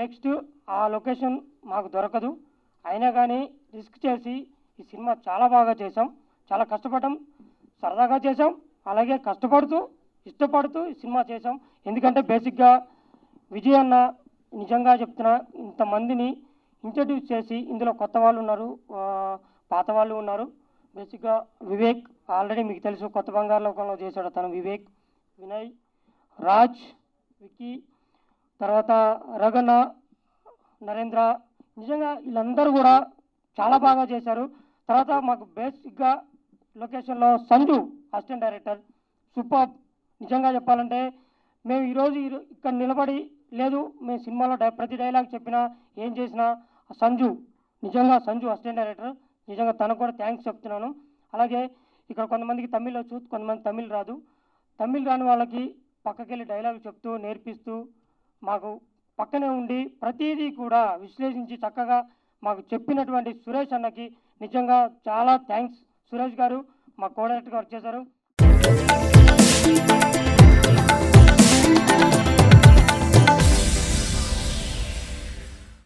Next ఆ location మాకు దొరకదు. అయినా కానీ రిస్క్ చేసి ఈ సినిమా చాలా బాగా చేసాం, చాలా కష్టపడ్డాం, సరదాగా చేసాం, అలాగే కష్టపడుతూ ఇష్టపడుతూ ఈ సినిమా చేసాం. ఎందుకంటే బేసిక్గా విజయ్ అన్న నిజంగా చెప్తున్నా, ఇంతమందిని ఇంట్రడ్యూస్ చేసి ఇందులో కొత్త వాళ్ళు ఉన్నారు, పాత వాళ్ళు ఉన్నారు. బేసిక్గా వివేక్ ఆల్రెడీ మీకు తెలుసు, కొత్త బంగారు లోకంలో చేశాడు తను. వివేక్, వినయ్, రాజ్, విక్కీ, తర్వాత రగన్న, నరేంద్ర, నిజంగా వీళ్ళందరూ కూడా చాలా బాగా చేశారు. తర్వాత మాకు బేసిక్గా లొకేషన్లో సంజు అసిస్టెంట్ డైరెక్టర్ సూపర్. నిజంగా చెప్పాలంటే మేము ఈరోజు ఇక్కడ నిలబడి లేదు, మేము సినిమాలో ప్రతి డైలాగ్ చెప్పినా ఏం చేసినా సంజు, నిజంగా సంజు అసిస్టెంట్ డైరెక్టర్, నిజంగా తనకు కూడా థ్యాంక్స్ చెప్తున్నాను. అలాగే ఇక్కడ కొంతమందికి తమిళ్ వచ్చు, కొంతమంది తమిళ్ రాదు. తమిళ్ రాని వాళ్ళకి పక్కకెళ్ళి డైలాగ్ చెప్తూ నేర్పిస్తూ మాకు పక్కనే ఉండి ప్రతిదీ కూడా విశ్లేషించి చక్కగా మాకు చెప్పినటువంటి సురేష్ అన్నకి నిజంగా చాలా థ్యాంక్స్. సురేష్ గారు మా కోఆర్డినేటర్గా వర్క్ చేశారు.